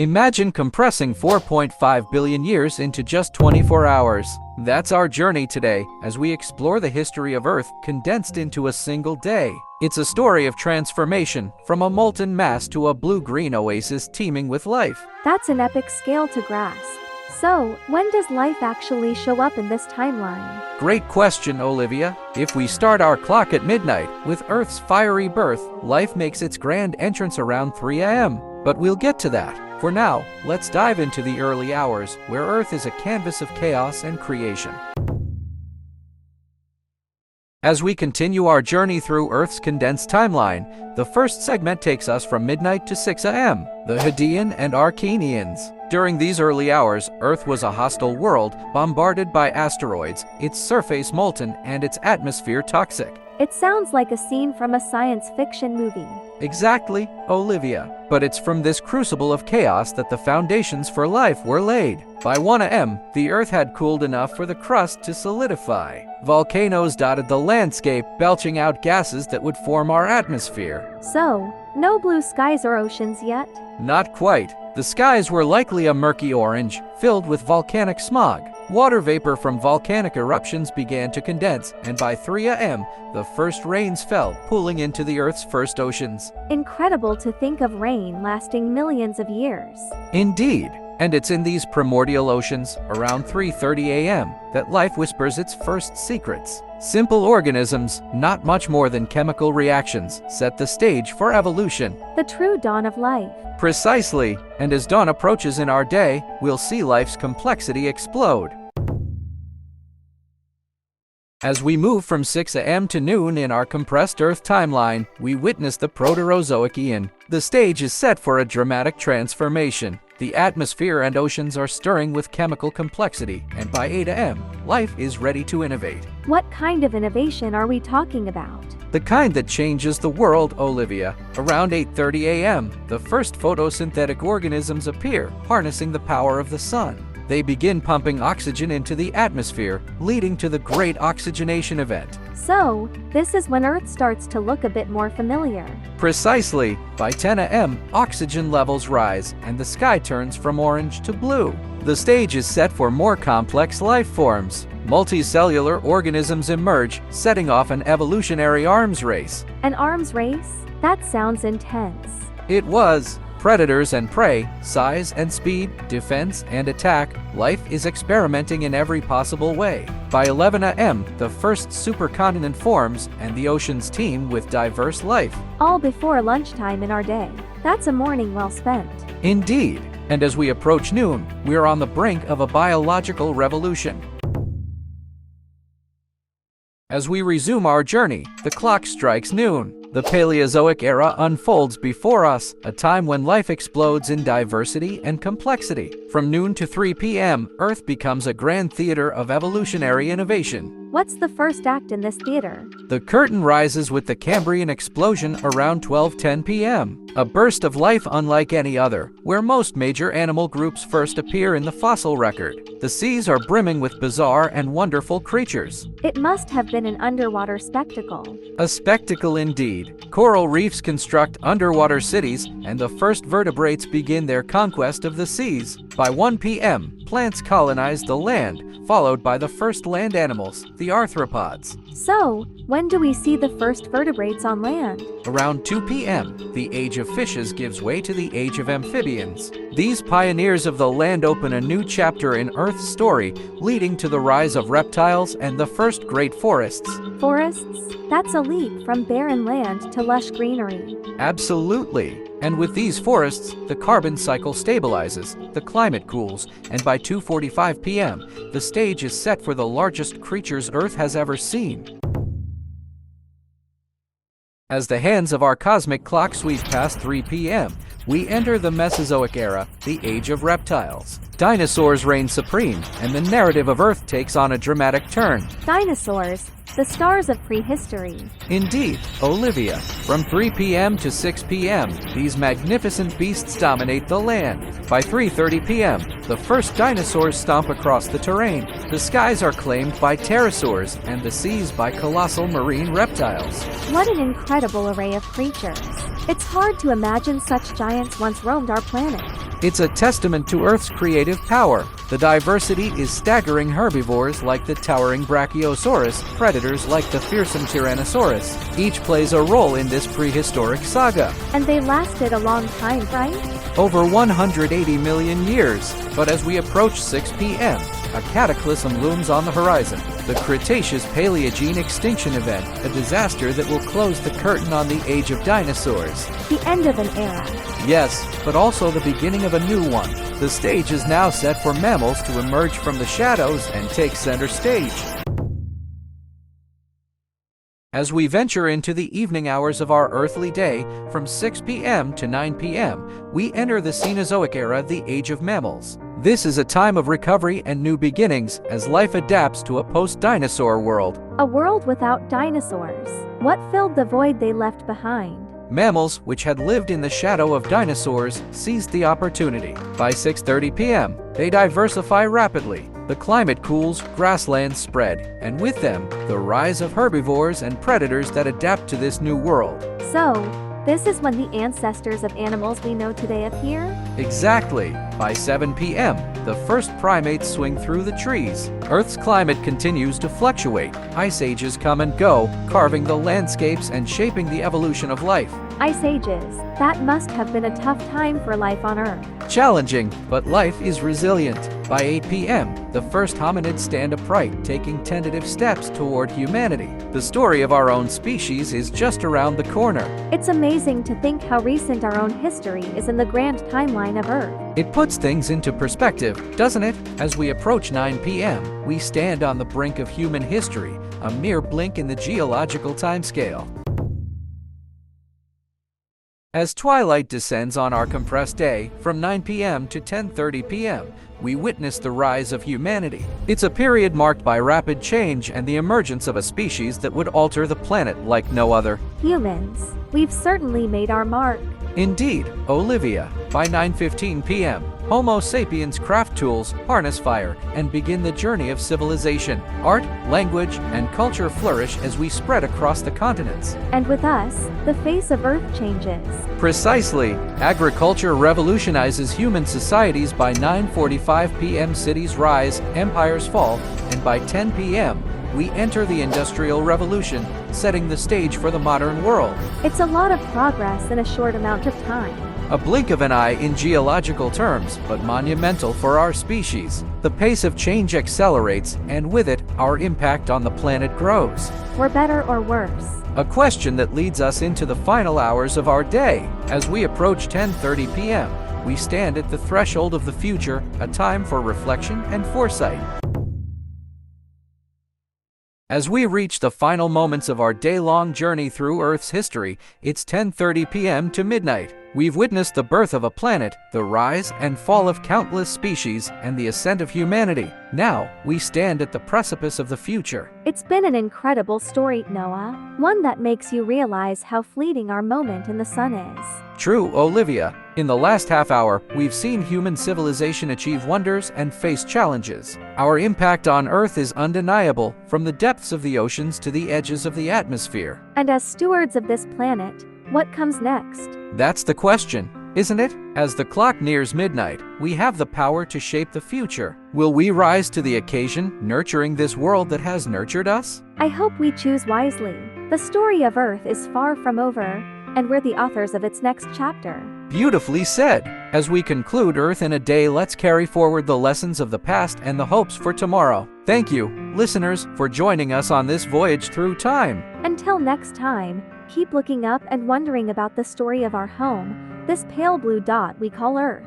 Imagine compressing 4.5 billion years into just 24 hours. That's our journey today, as we explore the history of Earth condensed into a single day. It's a story of transformation, from a molten mass to a blue-green oasis teeming with life. That's an epic scale to grasp. So, when does life actually show up in this timeline? Great question, Olivia. If we start our clock at midnight, with Earth's fiery birth, life makes its grand entrance around 3 a.m. But we'll get to that. For now, let's dive into the early hours, where Earth is a canvas of chaos and creation. As we continue our journey through Earth's condensed timeline, the first segment takes us from midnight to 6 a.m., the Hadean and Archeanians. During these early hours, Earth was a hostile world, bombarded by asteroids, its surface molten and its atmosphere toxic. It sounds like a scene from a science fiction movie. Exactly, Olivia. But it's from this crucible of chaos that the foundations for life were laid. By 1 a.m., the Earth had cooled enough for the crust to solidify. Volcanoes dotted the landscape, belching out gases that would form our atmosphere. So, no blue skies or oceans yet? Not quite. The skies were likely a murky orange, filled with volcanic smog. Water vapor from volcanic eruptions began to condense, and by 3 a.m., the first rains fell, pooling into the Earth's first oceans. Incredible to think of rain lasting millions of years. Indeed. And it's in these primordial oceans, around 3:30 a.m., that life whispers its first secrets. Simple organisms, not much more than chemical reactions, set the stage for evolution. The true dawn of life. Precisely. And as dawn approaches in our day, we'll see life's complexity explode. As we move from 6 a.m. to noon in our compressed Earth timeline, we witness the Proterozoic Eon. The stage is set for a dramatic transformation. The atmosphere and oceans are stirring with chemical complexity, and by 8 a.m., life is ready to innovate. What kind of innovation are we talking about? The kind that changes the world, Olivia. Around 8:30 a.m., the first photosynthetic organisms appear, harnessing the power of the sun. They begin pumping oxygen into the atmosphere, leading to the Great Oxygenation event. So, this is when Earth starts to look a bit more familiar. Precisely. By 10 a.m., oxygen levels rise, and the sky turns from orange to blue. The stage is set for more complex life forms. Multicellular organisms emerge, setting off an evolutionary arms race. An arms race? That sounds intense. It was. Predators and prey, size and speed, defense and attack, life is experimenting in every possible way. By 11 a.m., the first supercontinent forms, and the oceans teem with diverse life. All before lunchtime in our day. That's a morning well spent. Indeed. And as we approach noon, we're on the brink of a biological revolution. As we resume our journey, the clock strikes noon. The Paleozoic era unfolds before us, a time when life explodes in diversity and complexity. From noon to 3 p.m., Earth becomes a grand theater of evolutionary innovation. What's the first act in this theater? The curtain rises with the Cambrian explosion around 12:10 p.m., a burst of life unlike any other, where most major animal groups first appear in the fossil record. The seas are brimming with bizarre and wonderful creatures. It must have been an underwater spectacle. A spectacle indeed. Coral reefs construct underwater cities, and the first vertebrates begin their conquest of the seas. By 1 p.m., plants colonize the land, followed by the first land animals, the arthropods. So, when do we see the first vertebrates on land? Around 2 p.m., the age of fishes gives way to the age of amphibians. These pioneers of the land open a new chapter in Earth's story, leading to the rise of reptiles and the first great forests. Forests? That's a leap from barren land to lush greenery. Absolutely. And with these forests, the carbon cycle stabilizes, the climate cools, and by 2:45 p.m., the stage is set for the largest creatures Earth has ever seen. As the hands of our cosmic clock sweep past 3 p.m., we enter the Mesozoic era, the age of reptiles. Dinosaurs reign supreme, and the narrative of Earth takes on a dramatic turn. Dinosaurs? the stars of prehistory. Indeed, Olivia. From 3 p.m. to 6 p.m., these magnificent beasts dominate the land. By 3:30 p.m., the first dinosaurs stomp across the terrain. The skies are claimed by pterosaurs and the seas by colossal marine reptiles. What an incredible array of creatures. It's hard to imagine such giants once roamed our planet. It's a testament to Earth's creative power. The diversity is staggering. Herbivores like the towering Brachiosaurus, predators like the fearsome Tyrannosaurus. Each plays a role in this prehistoric saga. And they lasted a long time, right? Over 180 million years. But as we approach 6 p.m., a cataclysm looms on the horizon. The Cretaceous-Paleogene extinction event, a disaster that will close the curtain on the age of dinosaurs. The end of an era. Yes, but also the beginning of a new one. The stage is now set for mammals to emerge from the shadows and take center stage. As we venture into the evening hours of our earthly day, from 6 p.m. to 9 p.m., we enter the Cenozoic era, the age of mammals. This is a time of recovery and new beginnings as life adapts to a post-dinosaur world. A world without dinosaurs. What filled the void they left behind? Mammals, which had lived in the shadow of dinosaurs, seized the opportunity. By 6:30 p.m., they diversify rapidly. The climate cools, grasslands spread, and with them, the rise of herbivores and predators that adapt to this new world. So, this is when the ancestors of animals we know today appear? Exactly. By 7 p.m., the first primates swing through the trees. Earth's climate continues to fluctuate. Ice ages come and go, carving the landscapes and shaping the evolution of life. Ice ages. That must have been a tough time for life on Earth. Challenging, but life is resilient. By 8 p.m., the first hominids stand upright, taking tentative steps toward humanity. The story of our own species is just around the corner. It's amazing to think how recent our own history is in the grand timeline of Earth. It puts things into perspective, doesn't it? As we approach 9 p.m., we stand on the brink of human history, a mere blink in the geological timescale. As twilight descends on our compressed day, from 9 p.m. to 10:30 p.m., we witness the rise of humanity. It's a period marked by rapid change and the emergence of a species that would alter the planet like no other. Humans. We've certainly made our mark. Indeed, Olivia. By 9:15 p.m., Homo sapiens craft tools, harness fire, and begin the journey of civilization. Art, language, and culture flourish as we spread across the continents. And with us, the face of Earth changes. Precisely. Agriculture revolutionizes human societies. By 9:45 p.m., cities rise, empires fall, and by 10 p.m., we enter the Industrial Revolution, setting the stage for the modern world. It's a lot of progress in a short amount of time. A blink of an eye in geological terms, but monumental for our species. The pace of change accelerates, and with it, our impact on the planet grows. For better or worse? A question that leads us into the final hours of our day. As we approach 10:30 p.m., we stand at the threshold of the future, a time for reflection and foresight. As we reach the final moments of our day-long journey through Earth's history, it's 10:30 p.m. to midnight. We've witnessed the birth of a planet, the rise and fall of countless species, and the ascent of humanity. Now, we stand at the precipice of the future. It's been an incredible story, Noah. One that makes you realize how fleeting our moment in the sun is. True, Olivia. In the last half hour, we've seen human civilization achieve wonders and face challenges. Our impact on Earth is undeniable, from the depths of the oceans to the edges of the atmosphere. And as stewards of this planet, what comes next? That's the question, isn't it? As the clock nears midnight, we have the power to shape the future. Will we rise to the occasion, nurturing this world that has nurtured us? I hope we choose wisely. The story of Earth is far from over, and we're the authors of its next chapter. Beautifully said. As we conclude Earth in a day, let's carry forward the lessons of the past and the hopes for tomorrow. Thank you, listeners, for joining us on this voyage through time. Until next time, keep looking up and wondering about the story of our home, this pale blue dot we call Earth.